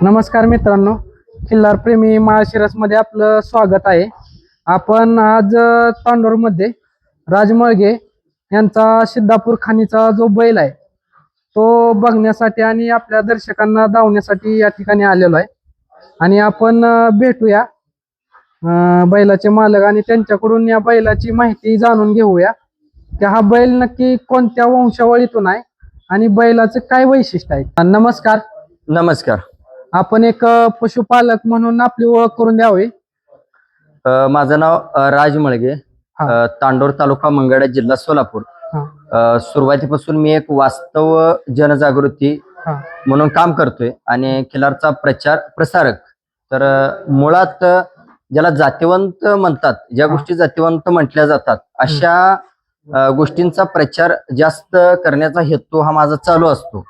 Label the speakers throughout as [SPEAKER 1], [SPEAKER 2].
[SPEAKER 1] नमस्कार मित्रांनो, खिल्लार प्रेमी माळशिरसमध्ये आपलं स्वागत आहे. आपण आज तांडोरमध्ये राजमळगे यांचा सिद्धापूर खाणीचा जो बैल आहे तो बघण्यासाठी आणि आपल्या दर्शकांना धावण्यासाठी या ठिकाणी आलेलो आहे. आणि आपण भेटूया बैलाचे मालक आणि त्यांच्याकडून या बैलाची माहिती जाणून घेऊया की हा बैल नक्की कोणत्या वंशावळीतून आहे आणि बैलाचं काय वैशिष्ट्य आहे. नमस्कार.
[SPEAKER 2] नमस्कार.
[SPEAKER 1] आपण एक पशुपालक म्हणून आपली ओळख करून द्यावी.
[SPEAKER 2] माझं नाव राज मळगे, तांडोर तालुका मंगळा जिल्हा सोलापूर. सुरुवातीपासून मी एक वास्तव जनजागृती म्हणून काम करतोय आणि खिलारचा प्रसारक. तर मुळात ज्याला जातिवंत म्हणतात, ज्या गोष्टी जातिवंत म्हटल्या जातात अशा गोष्टींचा प्रचार जास्त करण्याचा हेतू हा माझा चालू असतो.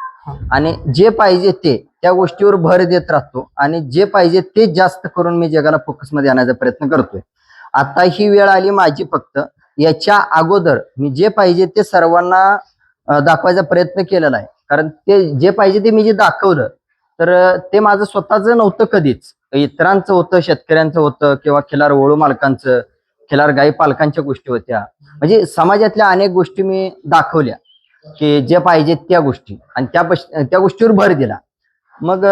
[SPEAKER 2] आणि जे पाहिजे ते त्या गोष्टीवर भर देत राहतो आणि जे पाहिजे ते जास्त करून मी जगाला फोकसमध्ये आणण्याचा प्रयत्न करतोय. आता ही वेळ आली माझी. फक्त याच्या अगोदर मी जे पाहिजे ते सर्वांना दाखवायचा प्रयत्न केलेला आहे. कारण ते जे पाहिजे ते मी जे दाखवलं तर ते माझं स्वतःच नव्हतं, कधीच इतरांचं होतं, शेतकऱ्यांचं होतं किंवा खिलार वळू मालकांचं, खिलार गाई पालकांच्या गोष्टी होत्या. म्हणजे समाजातल्या अनेक गोष्टी मी दाखवल्या की जे पाहिजे त्या गोष्टी, आणि त्या गोष्टीवर भर दिला. मग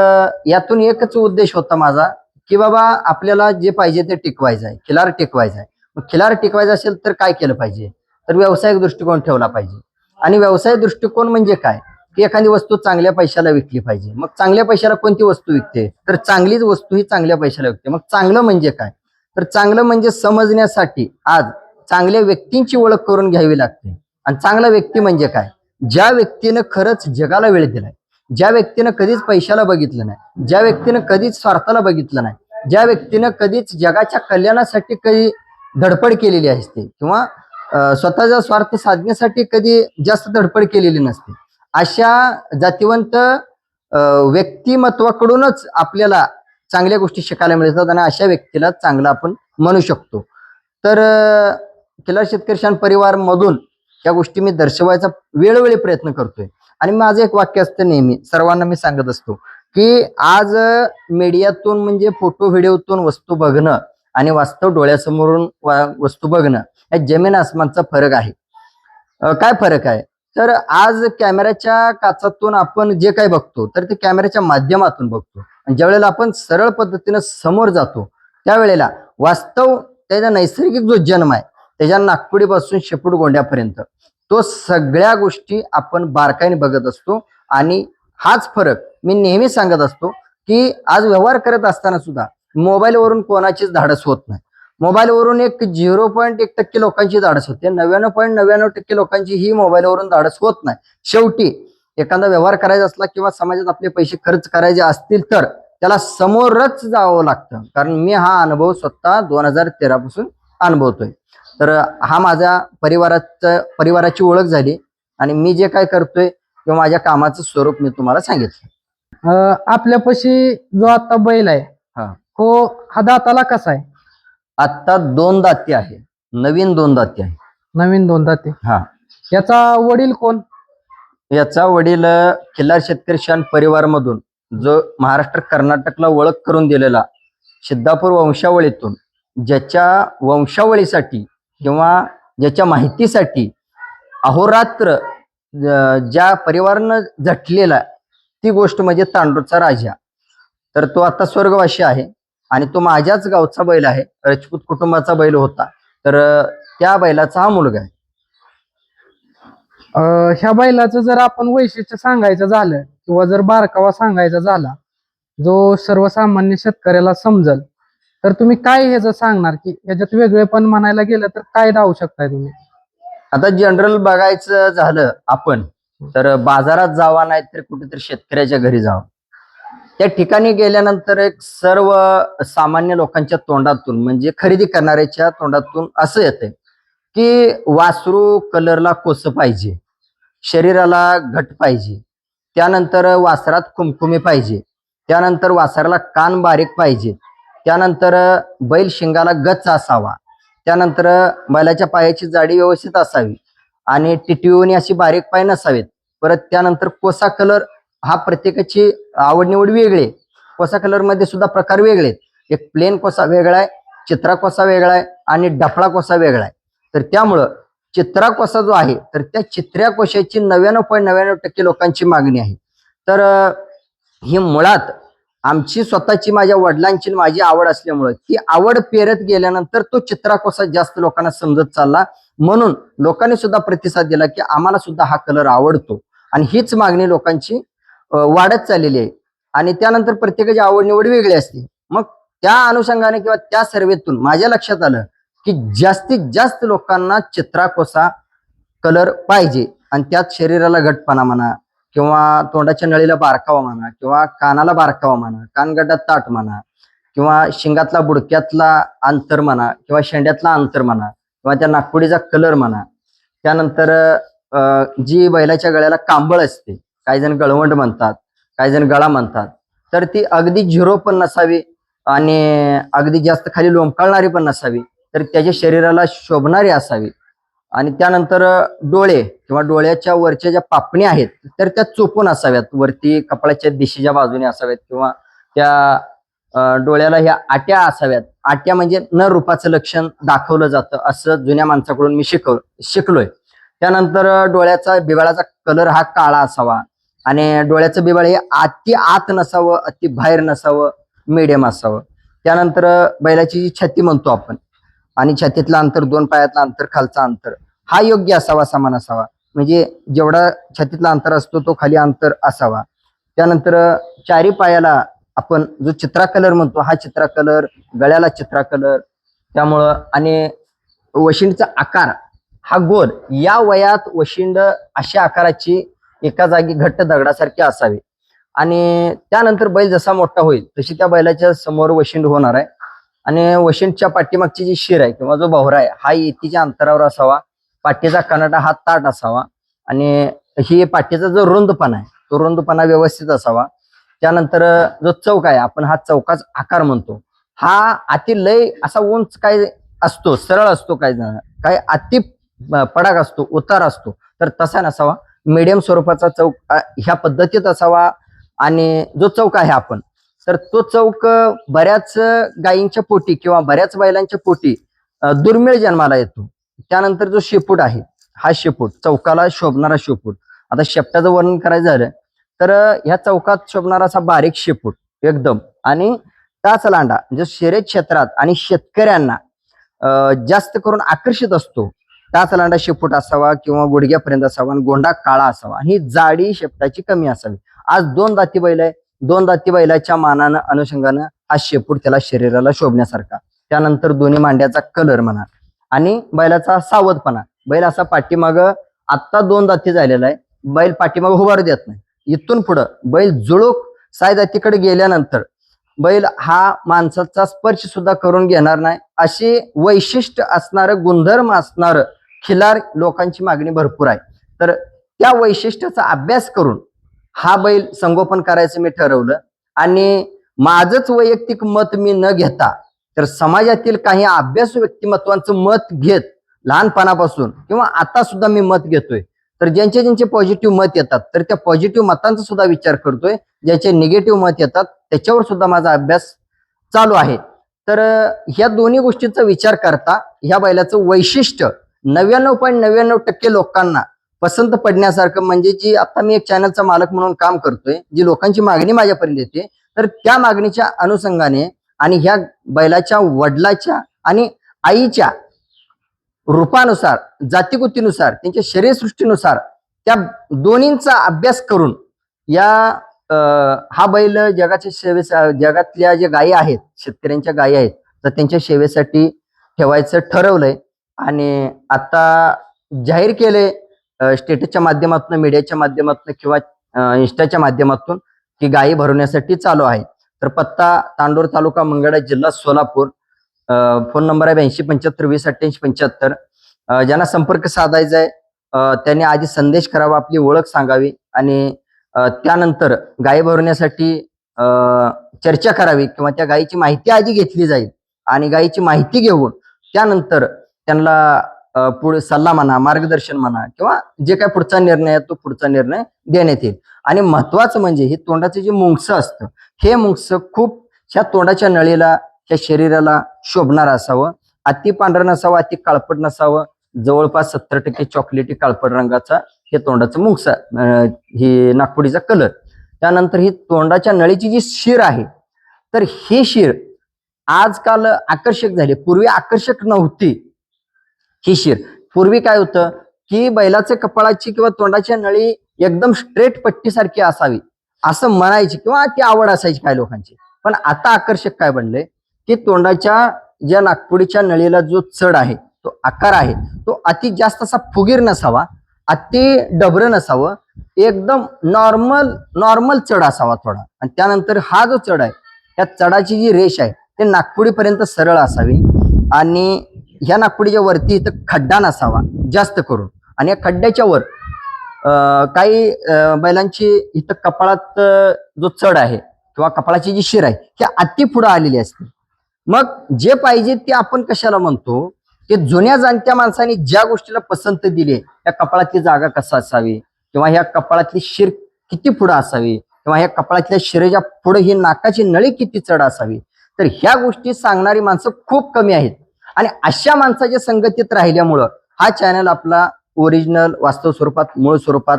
[SPEAKER 2] यातून एकच उद्देश होता माझा की बाबा आपल्याला जे पाहिजे ते टिकवायचं आहे, खिलार टिकवायचा आहे. मग खिलार टिकवायचा असेल तर काय केलं पाहिजे, तर व्यावसायिक दृष्टिकोन ठेवला पाहिजे. आणि व्यावसायिक दृष्टिकोन म्हणजे काय की एखादी वस्तू चांगल्या पैशाला विकली पाहिजे. मग चांगल्या पैशाला कोणती वस्तू विकते, तर चांगलीच वस्तू ही चांगल्या पैशाला विकते. मग चांगलं म्हणजे काय, तर चांगलं म्हणजे समजण्यासाठी आज चांगल्या व्यक्तींची ओळख करून घ्यावी लागते. आणि चांगला व्यक्ती म्हणजे काय, ज्या व्यक्तीनं खरंच जगाला वेळ दिलाय, ज्या व्यक्तीनं कधीच पैशाला बघितलं नाही, ज्या व्यक्तीनं कधीच स्वार्थाला बघितलं नाही, ज्या व्यक्तीनं कधीच जगाच्या कल्याणासाठी कधी धडपड केलेली असते किंवा स्वतःचा स्वार्थ साधण्यासाठी कधी जास्त धडपड केलेली नसते, अशा जातिवंत व्यक्तिमत्वाकडूनच आपल्याला चांगल्या गोष्टी शिकायला मिळतात आणि अशा व्यक्तीला चांगलं आपण म्हणू शकतो. तर खिलार शेतकरी शान परिवार मधून या गोष्टी मी दर्शवायचा वेळोवेळी प्रयत्न करतोय. आणि माझं एक वाक्य असतं नेहमी, सर्वांना मी सांगत असतो की आज मीडियातून म्हणजे फोटो व्हिडिओतून वस्तू बघणं आणि वास्तव डोळ्यासमोरून वस्तू बघणं या जमीन आसमानचा फरक आहे. काय फरक आहे, तर आज कॅमेऱ्याच्या काचातून आपण जे काही बघतो तर ते कॅमेऱ्याच्या माध्यमातून बघतो. आणि ज्या वेळेला आपण सरळ पद्धतीनं समोर जातो त्यावेळेला वास्तव, त्याचा नैसर्गिक जो जन्म आहे त्याच्या नागपुडीपासून शेपूट गोंड्यापर्यंत तो सगळ्या गोष्टी आपण बारकाईने बघत असतो. आणि हाच फरक मी नेहमी सांगत असतो की आज व्यवहार करत असताना सुद्धा मोबाईलवरून कोणाचीच धाडस होत नाही. मोबाईलवरून एक 0.1% लोकांची धाडस होते, 99.99% लोकांची ही मोबाईलवरून धाडस होत नाही. शेवटी एखादा व्यवहार करायचा असला किंवा समाजात आपले पैसे खर्च करायचे असतील तर त्याला समोरच जावं लागतं. कारण मी हा अनुभव स्वतः 2013 पासून अनुभवतोय. तर हा माझ्या परिवाराची ओळख झाली आणि मी जे काय करतोय किंवा माझ्या कामाचं स्वरूप मी तुम्हाला सांगितलं.
[SPEAKER 1] आपल्यापाशी जो आता बैल आहे हो, हा दाताला कसा आहे?
[SPEAKER 2] आता 2 दाती आहे, नवीन 2 दाती आहे.
[SPEAKER 1] नवीन 2 दाते. याचा वडील कोण?
[SPEAKER 2] याचा वडील खिल्लार शेतकरी शान परिवार मधून जो महाराष्ट्र कर्नाटकला ओळख करून दिलेला सिद्धापूर वंशावळीतून, ज्याच्या वंशावळीसाठी किंवा ज्याच्या माहितीसाठी अहोरात्र ज्या परिवारानं झटलेला ती गोष्ट म्हणजे तांडूरचा राजा. तर तो आता स्वर्गवासी आहे आणि तो माझ्याच गावचा बैल आहे, राजपूत कुटुंबाचा बैल होता. तर त्या बैलाचा हा मुलगा आहे.
[SPEAKER 1] ह्या बैलाचं जर आपण वैशिष्ट्य सांगायचं झालं किंवा जर बारकावा सांगायचा झाला जो सर्वसामान्य शेतकऱ्याला समजल, तर तुम्ही काय ह्याचं सांगणार की ह्याच्यात वेगळेपण म्हणायला गेलं तर काय दावू शकताय तुम्ही?
[SPEAKER 2] आता जनरल बघायचं झालं आपण तर बाजारात जावा नाही तर कुठेतरी शेतकऱ्याच्या घरी जावं. त्या ठिकाणी गेल्यानंतर एक सर्व सामान्य लोकांच्या तोंडातून म्हणजे खरेदी करणाऱ्याच्या तोंडातून असं येतंय की वासरू कलरला कोस पाहिजे, शरीराला घट पाहिजे, त्यानंतर वासरात कुमकुमी पाहिजे, त्यानंतर वासराला कान बारीक पाहिजे, त्यानंतर बैल शिंगाला गच असावा, त्यानंतर बैलाच्या पायाची जाडी व्यवस्थित असावी आणि टिटवीवणी अशी बारीक पाय नसावेत. परत त्यानंतर कोसा कलर हा प्रत्येकाची आवड निवड वेगळी. कोसा कलर मध्ये सुद्धा प्रकार वेगळे आहेत. एक प्लेन कोसा वेगळा आहे, चित्रा कोसा वेगळा आहे आणि डफळा कोसा वेगळा आहे. तर त्यामुळं चित्रा कोसा जो आहे तर त्या चित्र्या कोशाची 99.99% लोकांची मागणी आहे. तर ही मुळात आमची स्वतःची, माझ्या वडिलांची माझी आवड असल्यामुळे ती आवड पेरत गेल्यानंतर तो चित्रा कोसा जास्त लोकांना समजत चालला. म्हणून लोकांनी सुद्धा प्रतिसाद दिला की आम्हाला सुद्धा हा कलर आवडतो आणि हीच मागणी लोकांची वाढत चाललेली आहे. आणि त्यानंतर प्रत्येकाची आवड निवड वेगळी असते. मग त्या अनुषंगाने किंवा त्या सर्वेतून माझ्या लक्षात आलं की जास्तीत जास्त लोकांना चित्रा कोसा कलर पाहिजे आणि त्यात शरीराला घटपणा म्हणा किंवा तोंडाच्या नळीला बारकावा म्हणा किंवा कानाला बारकावा म्हणा, कानगड्डात ताट म्हणा किंवा शिंगातला बुडक्यातला अंतर म्हणा किंवा शेंड्यातला अंतर म्हणा किंवा त्या नागपुडीचा कलर म्हणा. त्यानंतर जी बैलाच्या गळ्याला कांबळ असते, काही जण गळवंड म्हणतात, काही जण गळा म्हणतात, तर ती अगदी झिरो पण नसावी आणि अगदी जास्त खाली लोंबकाळणारी पण नसावी, तर त्याच्या शरीराला शोभणारी असावी. आणि त्यानंतर डोळे किंवा डोळ्याच्या वरच्या ज्या पापण्या आहेत तर त्या चोपून असाव्यात, वरती कपाळाच्या दिशेच्या बाजूने असाव्यात किंवा त्या डोळ्याला ह्या आट्या असाव्यात. आट्या म्हणजे न रूपाचं लक्षण दाखवलं जातं असं जुन्या माणसाकडून मी शिकलोय. त्यानंतर डोळ्याचा बिबाळाचा कलर हा काळा असावा आणि डोळ्याचं बिबाळ हे अति आत नसावं, अति बाहेर नसावं, मिडियम असावं. त्यानंतर बैलाची जी छाती म्हणतो आपण आणि छातीतलं अंतर, दोन पायातलं अंतर, खालचा अंतर हा योग्य असावा, समान असावा. म्हणजे जेवढा छातीतला अंतर असतो तो खाली अंतर असावा. त्यानंतर चारी पायाला आपण जो चित्रा कलर म्हणतो हा चित्रा कलर, गळ्याला चित्रा कलर. त्यामुळं आणि वशिंडचा आकार हा गोल, या वयात वशिंड अशा आकाराची एका जागी घट्ट दगडासारखी असावी. आणि त्यानंतर बैल जसा मोठा होईल तशी त्या बैलाच्या समोर वशिंड होणार आहे. आणि वशिंडच्या पाठीमागची जी शिर आहे किंवा जो बहुरा आहे हा इतीच्या अंतरावर असावा. पाठीचा कनाडा हा ताट असावा आणि ही पाठीचा जो रुंदपणा आहे तो रुंदपणा व्यवस्थित असावा. त्यानंतर जो चौक आहे आपण हा चौकाच आकार म्हणतो, हा अति लय असा उंच काय असतो, सरळ असतो, काय अति पडाक असतो, उतार असतो, तर तसा नसावा. मीडियम स्वरूपाचा चौक ह्या पद्धतीत असावा. आणि जो चौक आहे आपण तर तो चौक बऱ्याच गायींच्या पोटी किंवा बऱ्याच बैलांच्या पोटी दुर्मिळ जन्माला येतो. त्यानंतर जो शेपूट आहे हा शेपूट चौकाला शोभणारा शेपूट. आता शेपटाचं वर्णन करायचं झालं तर ह्या चौकात शोभणारा असा बारीक शेपूट एकदम. आणि टाच लांडा जो शर्यत क्षेत्रात आणि शेतकऱ्यांना जास्त करून आकर्षित असतो, टाच लांडा शेपूट असावा किंवा गुडघ्यापर्यंत असावा आणि गोंडा काळा असावा आणि जाडी शेपटाची कमी असावी. आज दोन दाती बैल आहे, दोन दाती बैलाच्या मानानं अनुषंगानं हा शेपूट त्याला शरीराला शोभण्यासारखा. त्यानंतर दोन्ही मांड्याचा कलर म्हणा आणि बैलाचा सावधपणा. बैल असा पाठीमाग आत्ता दोन दाती झालेला आहे, बैल पाठीमाग उभारू देत नाही. इथून पुढं बैल जुळूक साय दातीकडे गेल्यानंतर बैल हा माणसाचा स्पर्श सुद्धा करून घेणार नाही, अशी वैशिष्ट्य असणारं, गुणधर्म असणारं खिलार लोकांची मागणी भरपूर आहे. तर त्या वैशिष्ट्याचा अभ्यास करून हा बैल संगोपन करायचं मी ठरवलं. आणि माझंच वैयक्तिक मत मी न घेता तर समाजातील काही अभ्यासू व्यक्तिमत्वांचं मत घेत लहानपणापासून किंवा आता सुद्धा मी मत घेतोय. तर ज्यांचे ज्यांचे पॉझिटिव्ह मत येतात तर त्या पॉझिटिव्ह मतांचा सुद्धा विचार करतोय, ज्याचे निगेटिव्ह मत येतात त्याच्यावर सुद्धा माझा अभ्यास चालू आहे. तर ह्या दोन्ही गोष्टींचा विचार करता ह्या बैलाचं वैशिष्ट्य 99.99% लोकांना पसंत पडण्यासारखं, म्हणजे जी आता मी एक चॅनलचा मालक म्हणून काम करतोय, जी लोकांची मागणी माझ्यापर्यंत येते तर त्या मागणीच्या अनुषंगाने आणि ह्या बैलाच्या वडिलाच्या आणि आईच्या रूपानुसार, जातीगुतीनुसार, त्यांच्या शरीरसृष्टीनुसार त्या दोन्हींचा अभ्यास करून या हा बैल जगाच्या जगातल्या ज्या गायी आहेत, शेतकऱ्यांच्या गायी आहेत, तर त्यांच्या सेवेसाठी ठेवायचं ठरवलंय. आणि आता जाहीर केले स्टेटसच्या माध्यमातून, मीडियाच्या माध्यमातून किंवा इंस्टाच्या माध्यमातून की गायी भरवण्यासाठी चालू आहे. तर पत्ता तांडोर तालुका मंगळा जिल्हा सोलापूर. फोन नंबर आहे 8275208875. ज्यांना संपर्क साधायचा आहे त्यांनी आधी संदेश करावा, आपली ओळख सांगावी आणि त्यानंतर गायी भरवण्यासाठी चर्चा करावी किंवा त्या गायीची माहिती आधी घेतली जाईल. आणि गायीची माहिती घेऊन त्यानंतर त्यांना पुढे सल्ला म्हणा, मार्गदर्शन म्हणा किंवा जे काय पुढचा निर्णय आहे तो पुढचा निर्णय देण्यात येईल. आणि महत्वाचं म्हणजे हे तोंडाचं जे मुंगसं असतं, हे मुंगसं खूप ह्या तोंडाच्या नळीला, त्या शरीराला शोभणार असावं. अति पांढरं नसावं, अति काळपट नसावं. जवळपास 70% चॉकलेटी काळपट रंगाचा हे तोंडाचं मुंगसं, ही नाकपुडीचा कलर. त्यानंतर ही तोंडाच्या नळीची जी शिर आहे, तर ही शिर आजकाल आकर्षक झाली, पूर्वी आकर्षक नव्हती ही शिर. पूर्वी काय होतं की बैलाच्या कपाळाची किंवा तोंडाच्या नळी एकदम स्ट्रेट पट्टीसारखी असावी असं म्हणायची किंवा ती आवड असायची काही लोकांची. पण आता आकर्षक काय बनले की तोंडाच्या ज्या नाकपुडीच्या नळीला जो चढ आहे, तो आकार आहे, तो अति जास्त असा फुगीर नसावा, अति डबरं नसावं, एकदम नॉर्मल चढ असावा थोडा. आणि त्यानंतर हा जो चढ आहे, त्या चढाची जी रेष आहे ते नाकपुडीपर्यंत सरळ असावी. आणि ह्या नाकपुडीच्या वरती इथं खड्डा नसावा जास्त करून. आणि या खड्ड्याच्या वर काही बैलांची इथं कपाळात जो चढ आहे किंवा कपाळाची जी शिर आहे ही अति पुढे आलेली असते. मग जे पाहिजे ते आपण कशाला म्हणतो की जुन्या जाणत्या माणसांनी ज्या गोष्टीला पसंत दिली, या कपाळातली जागा कसा असावी किंवा ह्या कपाळातली शिर किती पुढे असावी किंवा ह्या कपाळातल्या शिरेच्या पुढे ही नाकाची नळी किती चढ असावी, तर ह्या गोष्टी सांगणारी माणसं खूप कमी आहेत. आणि अशा माणसाच्या संगतीत राहिल्यामुळं हा चॅनल आपला ओरिजिनल वास्तव स्वरूपात, मूळ स्वरूपात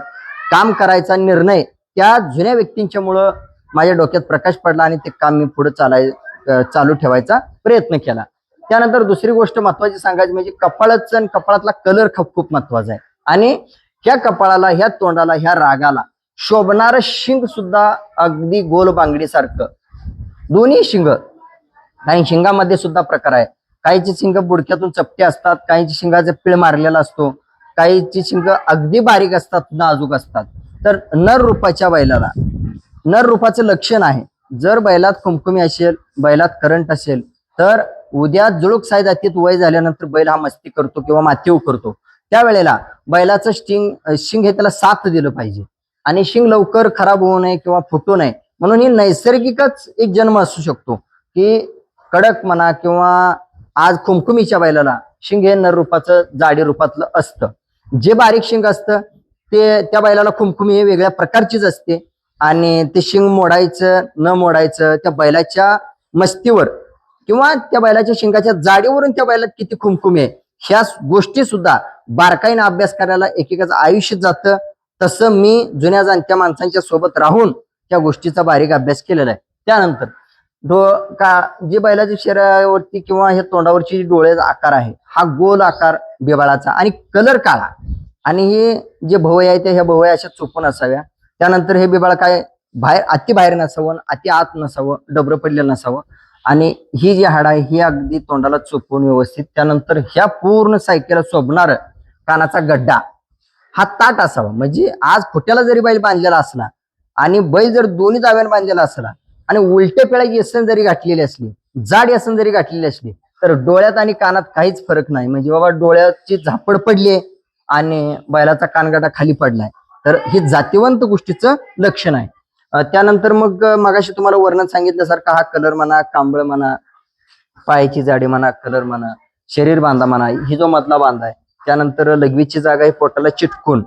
[SPEAKER 2] काम करायचा निर्णय त्या जुन्या व्यक्तींच्या मुळे माझ्या डोक्यात प्रकाश पडला आणि ते काम मी पुढे चालू ठेवायचा प्रयत्न केला. त्यानंतर दुसरी गोष्ट महत्वाची सांगायची म्हणजे कपाळाचं आणि कपाळातला कलर खूप महत्वाचा आहे. आणि ह्या कपाळाला, ह्या तोंडाला, ह्या रागाला शोभणारं शिंग सुद्धा अगदी गोल बांगडीसारखं, दोन्ही शिंग. काही शिंगामध्ये सुद्धा प्रकार आहे. काहीची शिंग बुडक्यातून चपटे असतात, काहीची शिंगाचा पिळ मारलेला असतो, काहीची शिंग अगदी बारीक असतात, नाजूक असतात. तर नर रूपाच्या बैलाला, नर रूपाचं लक्षण आहे, जर बैलात कुमकुमी असेल, बैलात करंट असेल, तर उद्या जुळूक साय जातीत वय झाल्यानंतर बैल हा मस्ती करतो किंवा मातीव करतो, त्यावेळेला बैलाचं शिंग हे त्याला साथ दिलं पाहिजे. आणि शिंग लवकर खराब होऊ नये किंवा फुटू नये म्हणून ही नैसर्गिकच एक जन्म असू शकतो की कडक म्हणा किंवा आज कुमकुमीच्या बैलाला शिंग हे नर रूपाचं जाडी रूपातलं असतं. जे बारीक शिंग असतं ते त्या बैलाला कुमकुमी हे वेगळ्या प्रकारचीच असते. आणि ते शिंग मोडायचं न मोडायचं त्या बैलाच्या मस्तीवर किंवा त्या बैलाच्या शिंगाच्या जाडीवरून त्या बैलात किती कुमकुमी आहे ह्या गोष्टी सुद्धा बारकाईने अभ्यास करायला एकेकाचं आयुष्य जातं. तसं मी जुन्या जाणत्या माणसांच्या सोबत राहून त्या गोष्टीचा बारीक अभ्यास केलेला आहे. त्यानंतर जे बैलाच्या शरीरावरती किंवा हे तोंडावरची डोळ्याचा आकार आहे हा गोल आकार बिबाळाचा आणि कलर काळा. आणि हे जे भवय आहे ह्या भवया अशा चोपून असाव्या. त्यानंतर हे बिबाळ काय अति बाहेर नसावं, अति आत नसावं, डबरं पडलेलं नसावं. आणि ही जी हाड आहे ही अगदी तोंडाला चोपून व्यवस्थित. त्यानंतर ह्या पूर्ण सायकेला शोभणार कानाचा गड्डा हा ताट असावा. म्हणजे आज खोट्याला जरी बैल बांधलेला असला आणि बैल जर दोन्ही दाव्याने बांधलेला असला आणि उलट्या पेळा येसन जरी घातलेली असली, जाड येसन जरी घातलेली असली, तर डोळ्यात आणि कानात काहीच फरक नाही. म्हणजे बाबा डोळ्याची झापड पडली आणि बैलाचा कानगडा खाली पडलाय, तर हे जातीवंत गोष्टीचं लक्षण आहे. त्यानंतर मग मगाशी तुम्हाला वर्णन सांगितल्यासारखा हा कलर म्हणा, कांबळ म्हणा, पायाची जाडी म्हणा, कलर म्हणा, शरीर बांधा म्हणा, ही जो मधला बांधा आहे. त्यानंतर लघवीची जागा आहे पोटाला चिटकून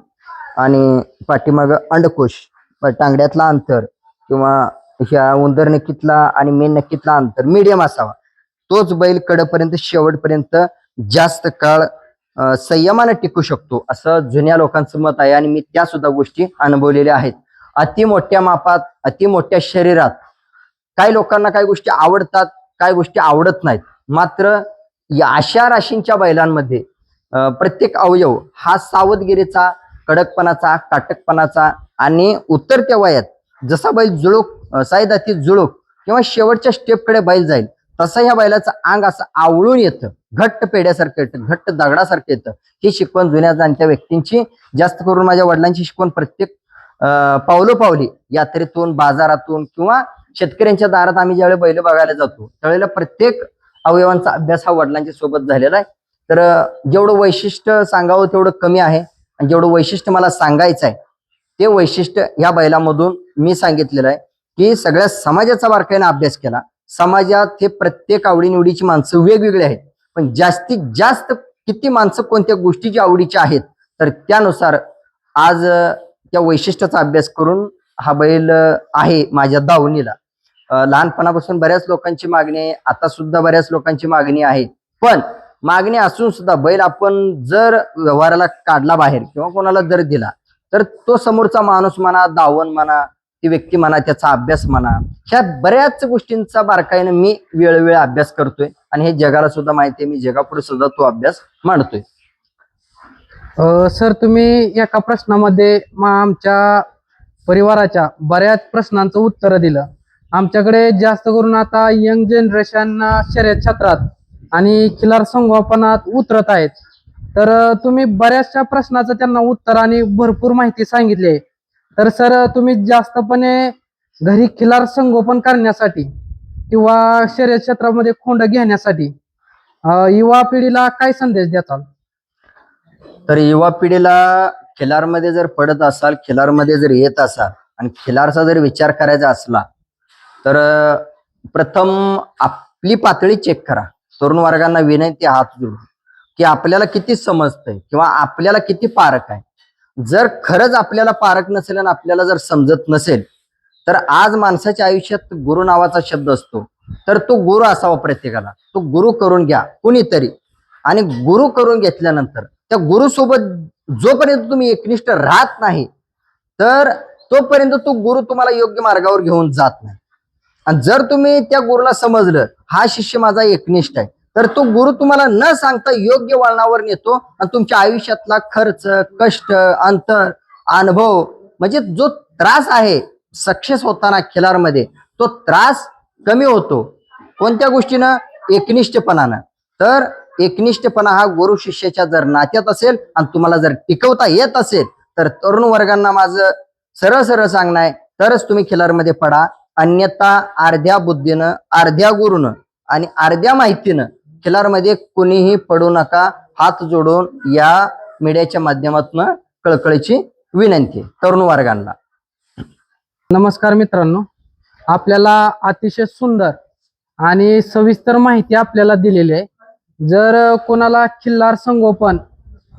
[SPEAKER 2] आणि पाठीमाग अंडकोश, टांगड्यातला अंतर किंवा ह्या उंदर नक्कीतला आणि मेन नक्कीतला अंतर मीडियम असावा. तोच बैल कडपर्यंत शेवटपर्यंत जास्त काळ संयमाने टिकू शकतो असं जुन्या लोकांचं मत आहे. आणि मी त्या सुद्धा गोष्टी अनुभवलेल्या आहेत. अति मोठ्या मापात, अति मोठ्या शरीरात काही लोकांना काही गोष्टी आवडतात, काही गोष्टी आवडत नाहीत. मात्र या अशा राशींच्या बैलांमध्ये प्रत्येक अवयव हा सावधगिरीचा, कडकपणाचा, काटकपणाचा आणि उतरत्या वयात जसा बैल जुळूक सायदाती जुळूक किंवा शेवटच्या स्टेपकडे बैल जाईल तसं ह्या बैलाचं अंग असं आवळून येतं, घट्ट पेड्यासारखं येतं, घट्ट दगडासारखं येतं. ही शिकवण जुन्या जाणत्या व्यक्तींची, जास्त करून माझ्या वडिलांची शिकवण प्रत्येक पावलोपावली यात्रेतून, बाजारातून किंवा शेतकऱ्यांच्या दारात आम्ही ज्यावेळी बैल बघायला जातो त्यावेळेला प्रत्येक अवयवांचा अभ्यास हा वडिलांच्या सोबत झालेला आहे. तर जेवढं वैशिष्ट्य सांगावं तेवढं कमी आहे. आणि जेवढं वैशिष्ट्य मला सांगायचं आहे ते वैशिष्ट्य या बैलामधून मी सांगितलेलं आहे की सगळ्या समाजाचा बारकाईने अभ्यास केला. समाजात हे प्रत्येक आवडीनिवडीची माणसं वेगवेगळी आहेत, पण जास्तीत जास्त किती माणसं कोणत्या गोष्टीची आवडीची आहेत तर त्यानुसार आज त्या वैशिष्ट्याचा अभ्यास करून हा बैल आहे माझ्या दावणीला. लहानपणापासून बऱ्याच लोकांची मागणी आहे, आता सुद्धा बऱ्याच लोकांची मागणी आहे. पण मागणी असून सुद्धा बैल आपण जर व्यवहाराला काढला बाहेर किंवा कोणाला दर दिला तर तो समोरचा माणूस म्हणा, दावण म्हणा, ती व्यक्ती म्हणा, त्याचा अभ्यास म्हणा, ह्या बऱ्याच गोष्टींचा बारकाईने मी वेळोवेळी अभ्यास करतोय आणि हे जगाला सुद्धा माहिती आहे. मी जगापुढे सुद्धा तो अभ्यास मांडतोय.
[SPEAKER 1] सर, तुम्ही एका प्रश्नामध्ये आमच्या परिवाराच्या बऱ्याच प्रश्नांचं उत्तर दिलं. आमच्याकडे जास्त करून आता यंग जनरेशन शर्यत क्षेत्रात आणि खिलार संगोपनात उतरत आहेत. तर तुम्ही बऱ्याचशा प्रश्नाचं त्यांना उत्तर आणि भरपूर माहिती सांगितली आहे. तर सर, तुम्ही जास्तपणे घरी खिलार संगोपन करण्यासाठी किंवा शर्यत क्षेत्रामध्ये खोंड घेण्यासाठी युवा पिढीला काय संदेश देताल?
[SPEAKER 2] तर युवा पिढीला खिलारमध्ये जर पडत असाल, खिलारमध्ये जर येत असाल आणि खिलारचा जर विचार करायचा असला तर प्रथम आपली पातळी चेक करा. तरुण वर्गांना विनंती हात जोडून की आपल्याला किती समजतंय किंवा आपल्याला किती पारख आहे. जर खरंच आपल्याला पारख नसेल आणि आपल्याला जर समजत नसेल तर आज माणसाच्या आयुष्यात गुरु नावाचा शब्द असतो. तर तो गुरु असावा प्रत्येकाला. तो गुरु करून घ्या कुणीतरी, आणि गुरु करून घेतल्यानंतर त्या गुरु सोबत जोपर्यंत तुम्ही एकनिष्ठ राहत नाही तर तोपर्यंत तो गुरु तुम्हाला योग्य मार्गावर घेऊन जात नाही. आणि जर तुम्ही त्या गुरुला समजलं हा शिष्य माझा एकनिष्ठ आहे तर तो गुरु तुम्हाला न सांगता योग्य वळणावर नेतो आणि तुमच्या आयुष्यातला खर्च, कष्ट, अंतर, अनुभव म्हणजे जो त्रास आहे सक्सेस होताना खिलारमध्ये तो त्रास कमी होतो. कोणत्या गोष्टीनं? एकनिष्ठपणानं. तर एकनिष्ठपणा हा गुरु शिष्याच्या जर नात्यात असेल आणि तुम्हाला जर टिकवता येत असेल तर तरुण वर्गांना माझं सरळ सरळ सांगणं आहे, तरच तुम्ही खिलारमध्ये पडा. अन्यथा अर्ध्या बुद्धीनं, अर्ध्या गुरुनं आणि अर्ध्या माहितीनं खिलारमध्ये कोणीही पडू नका. हात जोडून या मीडियाच्या माध्यमातून कळकळीची विनंती तरुण वर्गांना.
[SPEAKER 1] नमस्कार मित्रांनो, आपल्याला अतिशय सुंदर आणि सविस्तर माहिती आपल्याला दिलेली आहे. जर कोणाला खिल्लार संगोपन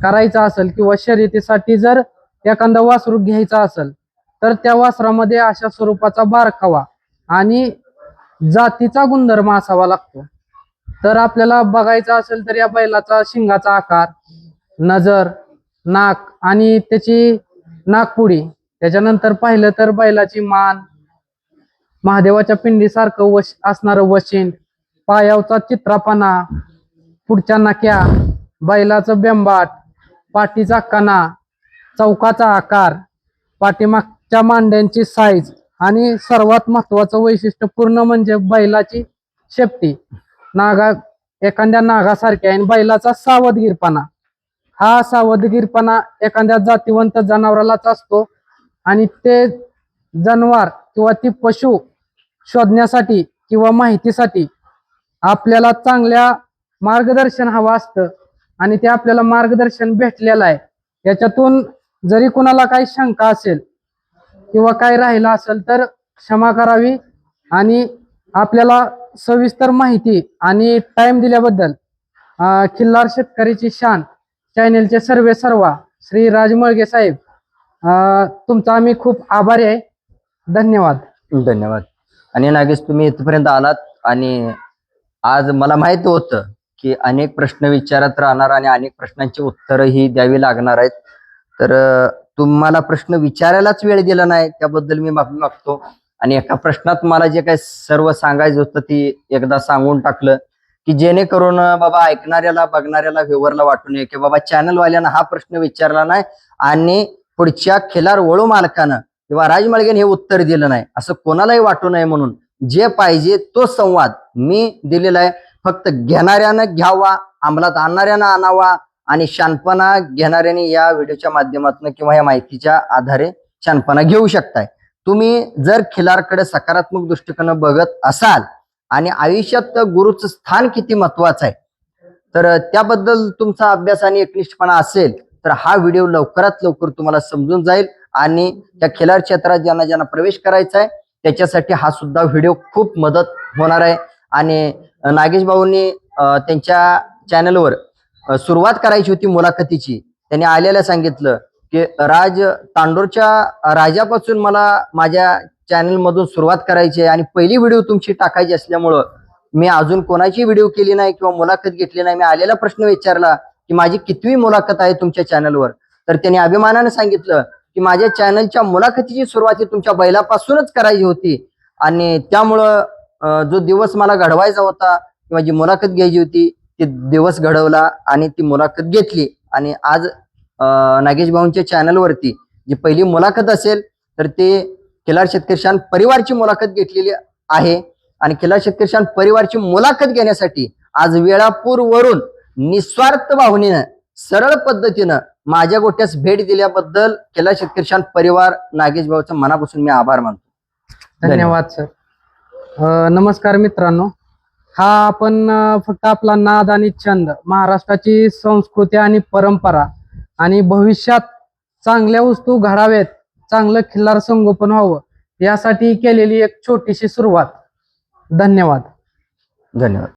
[SPEAKER 1] करायचं असेल किंवा शर्यतीसाठी जर एखादा वासरू घ्यायचा असेल तर त्या वासरामध्ये अशा स्वरूपाचा बारकावा आणि जातीचा गुणधर्म असावा लागतो. तर आपल्याला बघायचं असेल तर या बैलाचा शिंगाचा आकार, नजर, नाक आणि त्याची नाकपुडी, त्याच्यानंतर पाहिलं तर बैलाची मान, महादेवाच्या पिंडीसारखं असणारं वशिंड, पायावचा चित्रापणा, पुढच्या नक्या, बैलाचं बेंबाट, पाठीचा कणा, चौकाचा आकार, पाठीमागच्या मांड्यांची साईज आणि सर्वात महत्वाचं वैशिष्ट्यपूर्ण म्हणजे बैलाची शेपटी एखाद्या नागासारखी आहे. आणि बैलाचा सावधगीरपणा, हा सावधगीरपणा एखाद्या जातीवंत जनावरालाच असतो. आणि ते जनावर किंवा ती पशु शोधण्यासाठी किंवा माहितीसाठी आपल्याला चांगल्या मार्गदर्शन हवं असतं आणि ते आपल्याला मार्गदर्शन भेटलेलं आहे. याच्यातून जरी कुणाला काही शंका असेल किंवा काय राहिलं असेल तर क्षमा करावी. आणि आपल्याला सविस्तर माहिती आणि टाइम दिल्याबद्दल खिल्लार शेतकरीची शान चॅनेलचे सर्वा श्री राजमळगे साहेब, तुमचा आम्ही खूप आभारी आहे. धन्यवाद.
[SPEAKER 2] धन्यवाद. आणि नागेश, तुम्ही इथपर्यंत आलात आणि आज मला माहित होतं की अनेक प्रश्न विचारत राहणार आणि अनेक प्रश्नांची उत्तरही द्यावी लागणार आहेत. तर तुम्हाला प्रश्न विचारायलाच वेळ दिला नाही त्याबद्दल मी माफी मागतो. आणि एका प्रश्नात मला जे काही सर्व सांगायचं होतं ती एकदा सांगून टाकलं की जेणेकरून बाबा ऐकणाऱ्याला, बघणाऱ्याला, व्ह्यूअरला वाटू नये की बाबा चॅनलवाल्यानं हा प्रश्न विचारला नाही आणि पुढच्या खिलार वळू मालकानं किंवा राजमळगेने हे उत्तर दिलं नाही असं कोणालाही वाटू नये. म्हणून जे पाहिजे तो संवाद मी दिलेला आहे. फक्त घेणाऱ्यानं घ्यावा, अंमलात आणणाऱ्यानं आणावा आणि शानपणा घेणाऱ्याने या व्हिडिओच्या माध्यमातून किंवा या माहितीच्या आधारे शानपणा घेऊ शकताय. तुम्ही जर खिलारकडे सकारात्मक दृष्टिकोन बघत असाल आणि आयुष्यात गुरुचं स्थान किती महत्वाचं आहे तर त्याबद्दल तुमचा अभ्यास आणि एकनिष्ठपणा असेल तर हा व्हिडिओ लवकरात लवकर तुम्हाला समजून जाईल. आणि त्या खिलार क्षेत्रात ज्यांना ज्यांना प्रवेश करायचा आहे त्याच्यासाठी हा सुद्धा व्हिडिओ खूप मदत होणार आहे. आणि नागेश भाऊंनी त्यांच्या चॅनलवर सुरुवात करायची होती मुलाखतीची. त्यांनी आलेल्या सांगितलं की तांडूरच्या राजापासून मला माझ्या चॅनल मधून सुरुवात करायची आहे आणि पहिली व्हिडिओ तुमची टाकायची असल्यामुळं मी अजून कोणाची व्हिडिओ केली नाही किंवा मुलाखत घेतली नाही. मी आलेला प्रश्न विचारला की माझी कितवी मुलाखत आहे तुमच्या चॅनलवर, तर त्यांनी अभिमानाने सांगितलं की माझ्या चॅनलच्या मुलाखतीची सुरुवात तुमच्या बैलापासूनच करायची होती आणि त्यामुळं जो दिवस मला घडवायचा होता किंवा जी मुलाखत घ्यायची होती ती दिवस घडवला आणि ती मुलाखत घेतली. आणि आज नागेश भाऊंच्या चॅनलवरती जी पहिली मुलाखत असेल तर ते खिलार शेतकरी परिवारची मुलाखत घेतलेली आहे. आणि खिलार शेतकरी परिवारची मुलाखत घेण्यासाठी आज वेळापूरवरून निस्वार्थ भावनेनं सरळ पद्धतीनं माझ्या गोट्यास भेट दिल्याबद्दल खिलार शेतकरी परिवार नागेश भाऊचा मनापासून मी आभार मानतो.
[SPEAKER 1] धन्यवाद सर. नमस्कार मित्रांनो, हा आपण फक्त आपला नाद आणि छंद, महाराष्ट्राची संस्कृती आणि परंपरा आणि भविष्यात चांगल्या वस्तू घडाव्यात, चांगलं खिल्लार संगोपन व्हावं यासाठी केलेली एक छोटीशी सुरुवात. धन्यवाद.
[SPEAKER 2] धन्यवाद.